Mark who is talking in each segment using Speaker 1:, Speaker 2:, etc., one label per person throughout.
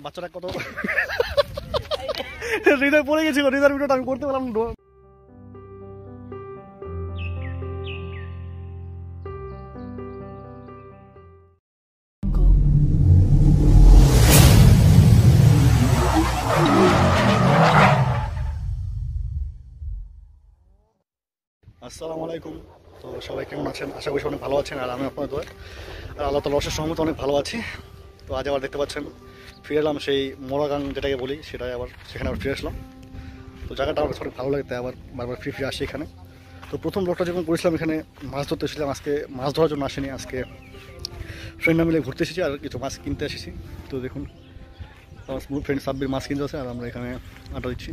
Speaker 1: বাচ্চাটা কত হৃদয় পড়ে গেছিল, হৃদয়ের ভিডিওটা আমি করতে পারলাম না। আসসালামু আলাইকুম। তো সবাই কেমন আছেন? আশা করি অনেক ভালো আছেন, আর আমি আপনাদের দোয়া আর আল্লাহ তাআলার অশেষ রহমতে অনেক ভালো আছি। তো আজ আবার দেখতে পাচ্ছেন ফিরে এলাম সেই মোরাগাং যেটাকে বলি, সেটাই আবার সেখানে আবার ফিরে আসলাম। তো জায়গাটা আমার কাছে অনেক ভালো লাগে, তাই আবার বারবার ফিরে আসি এখানে। তো প্রথম ব্লগটা যখন করেছিলাম এখানে মাছ ধরতে এসেছিলাম, আজকে মাছ ধরার জন্য আসিনি, আজকে ফ্রেন্ডরা মিলে ঘুরতে এসেছি আর কিছু মাছ কিনতে এসেছি। তো দেখুন আমার স্কুল ফ্রেন্ড সাব্বির মাছ কিনতে আছে আর আমরা এখানে আড্ডা দিচ্ছি।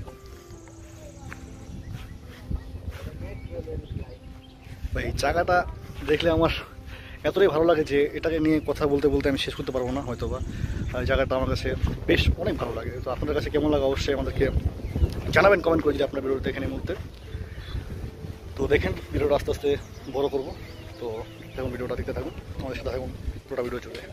Speaker 1: এই জায়গাটা দেখলে আমার এতটাই ভালো লাগে যে এটাকে নিয়ে কথা বলতে বলতে আমি শেষ করতে পারবো না হয়তো বা। আর জায়গাটা আমার কাছে বেশ অনেক ভালো লাগে। তো আপনাদের কাছে কেমন লাগে অবশ্যই আমাদেরকে জানাবেন কমেন্ট করে, যদি আপনার ভিডিওটা দেখেন এই মুহূর্তে। তো দেখেন ভিডিওটা আস্তে আস্তে বড় করবো, তো দেখুন ভিডিওটা দেখতে থাকুন, আমাদের সাথে থাকুন, পুরোটা ভিডিও চলবে।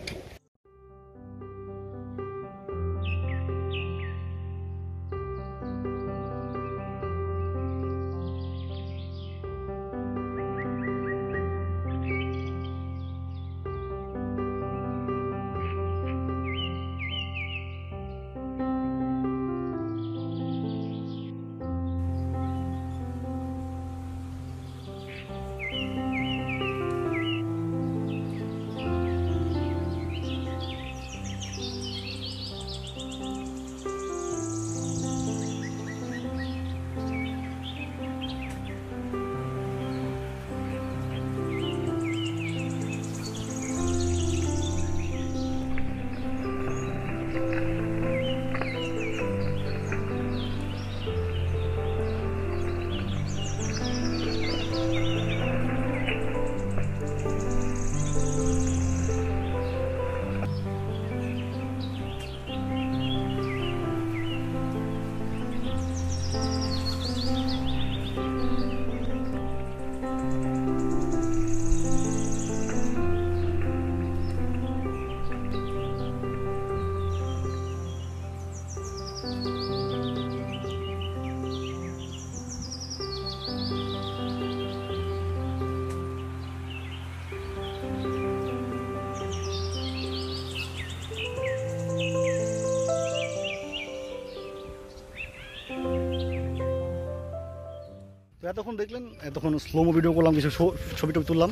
Speaker 1: এতক্ষণ দেখলেন, এতক্ষণ স্লোমো ভিডিও করলাম, কিছু ছবি টবি তুললাম।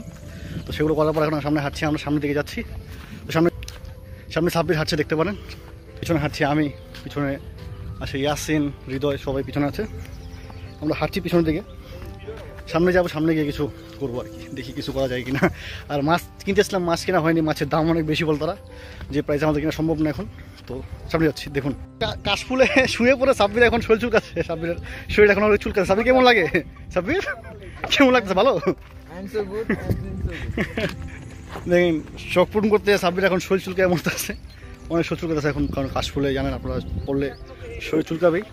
Speaker 1: তো সেগুলো করার পর এখন সামনে হাঁটছি, আমরা সামনের দিকে যাচ্ছি। তো সামনে সাব্বির হাঁটছে দেখতে পারেন, পিছনে হাঁটছি আমি, পিছনে আছে ইয়াসিন, হৃদয়, সবাই পিছনে আছে। আমরা হাঁটছি পিছনের দিকে, সামনে যাবো, সামনে গিয়ে কিছু করবো আর কি, দেখি কিছু করা যায় কিনা। আর মাছ কিনতে এসলাম, মাছ কেনা হয়নি, মাছের দাম অনেক বেশি বল তারা, যে প্রাইস আমাদের কিনা সম্ভব না এখন। তো সামনে যাচ্ছি। দেখুন কাশফুলে শুয়ে পড়ে সাব্বির এখন শরীর চুলকাচ্ছে, সাব্বিরের শরীর এখন অনেক চুলকাচ্ছে। সাব্বির কেমন লাগে? সাব্বির কেমন লাগছে? ভালো? দেখেন শখ পূরণ করতে সাব্বির এখন শরীর চুলকায় মরতে আছে, অনেক শরীর চুলকাচ্ছে এখন, কারণ কাশফুলে জানেন আপনারা পড়লে শরীর চুলকাবেই।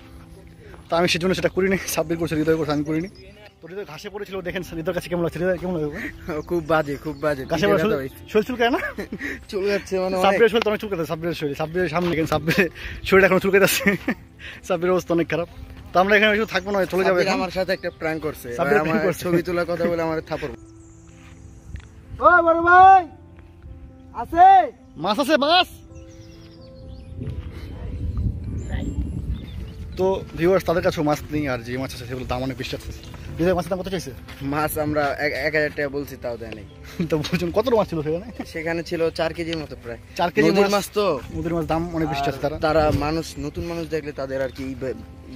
Speaker 1: তা আমি সেজন্য সেটা করিনি, সাব্বির করছে, হৃদয় করছে, আমি করিনি। তো হৃদয় ঘাসে পড়েছিল, দেখেন হৃদয়ের কাছে কেমন লাগছে? হৃদয় কেমন লাগে?
Speaker 2: খুব বাজে, খুব বাজে।
Speaker 1: ঘাসে শরীর চুলকায় না?
Speaker 2: চলে যাচ্ছে মানে
Speaker 1: সাব্বিরের শরীর তো অনেক চুলকাচ্ছে, সাব্বিরের সামনে দেখেন সাব্বিরের শরীর এখন চুলকে যাচ্ছে, সাব্বিরের অবস্থা অনেক খারাপ। তো আমরা এখানে একটু থাকবো না, চলে যাবে।
Speaker 2: আমার সাথে একটা প্র্যাঙ্ক করছে, আমার ছবি তোলার কথা বলে আমার থাপড়।
Speaker 3: ও বড় ভাই আছে
Speaker 1: মাছ, আছে মাছ। তো ভিউয়ার্স তাদের কাছেও মাছ নেই, আর যে মাছ আছে সেগুলো দাম অনেক বেশি আছে। মাছের দাম কত চাইছে?
Speaker 2: মাছ আমরা 1000 টাকা বলছি, তাও দেয় নাই।
Speaker 1: তো বলছেন কত মাছ ছিল সেখানে?
Speaker 2: সেখানে ছিল 4 কেজির মতো, প্রায়
Speaker 1: 4 কেজি
Speaker 2: মাছ। তো
Speaker 1: নদীর মাছ দাম অনেক বেশি আছে,
Speaker 2: তারা মানুষ, নতুন মানুষ দেখলে তাদের আর কি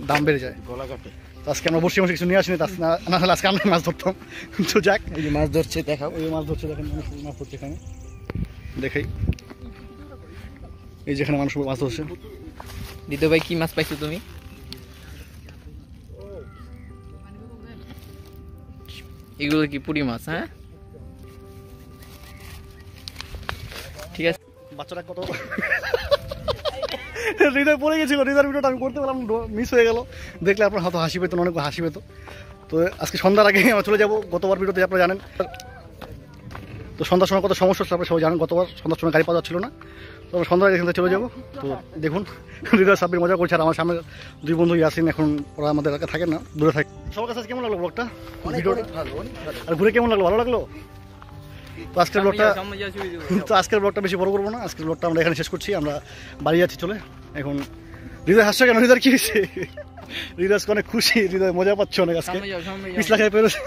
Speaker 1: দাম বেড়ে যায়,
Speaker 2: গলা কাটে।
Speaker 1: তো আজকে আমরা বসে কিছু নিয়ে আসিনি, না হলে আজকে আমরা মাছ ধরতাম। তো যাক,
Speaker 2: এই যে মাছ ধরছে, দেখাও।
Speaker 1: এই মাছ ধরছে, দেখেন মাছ ধরছে এখানে, দেখাই এই যেখানে মানুষ মাছ ধরছে।
Speaker 3: দিদু ভাই কি মাছ পাইছো তুমি? এগুলো কি পুরি মাছ? হ্যাঁ ঠিক আছে।
Speaker 1: বাচ্চাটা কত হৃদয় পড়ে গেছিল, হৃদয়ের ভিডিওটা আমি করতে পারলাম না, মিস হয়ে গেল। দেখলে আপনার হয়তো হাসি পেতেন, অনেক হাসি পেত। তো আজকে সন্ধ্যার আগে আমরা চলে যাবো, গতবার ভিডিওতে আপনারা জানেন। তো সন্ধ্যার সময় কত সমস্যা হচ্ছে আপনারা সবাই জানেন, গতবার সন্ধ্যার সময় গাড়ি পাওয়া যাচ্ছিল না। তবে সন্ধ্যায় এখান থেকে চলে যাবো। তো দেখুন হৃদয় সাব্বির মজা করছে, আর আমার সামনে দুই বন্ধু ইয়াসিন, এখন ওরা আমাদের এলাকায় থাকে না, দূরে থাকে। সবার কাছে কেমন লাগলো ব্লগটা? আর ঘুরে কেমন লাগলো? ভালো লাগলো? তো আজকের ব্লগটা বেশি বড় করবো না, আজকের ব্লগটা আমরা এখানে শেষ করছি। আমরা বাড়ি যাচ্ছি চলে। এখন হৃদয় হাসছে কেন? হৃদয় কি হয়েছে? হৃদয় অনেক খুশি, হৃদয় মজা পাচ্ছে অনেক আজকে, পিছলা খেয়ে পেরেছে।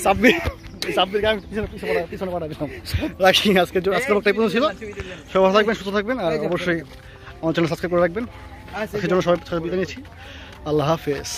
Speaker 1: সাব্বির গায়ে পিছনে পাঠা দিলাম। রাখি আজকের ব্লগটা এই পর্যন্ত ছিল। সবাই ভালো থাকবেন, সুস্থ থাকবেন, আর অবশ্যই আমার চ্যানেল সাবস্ক্রাইব করে রাখবেন। আজকের জন্য সবাই বিদায় নিচ্ছি। আল্লাহ হাফেজ।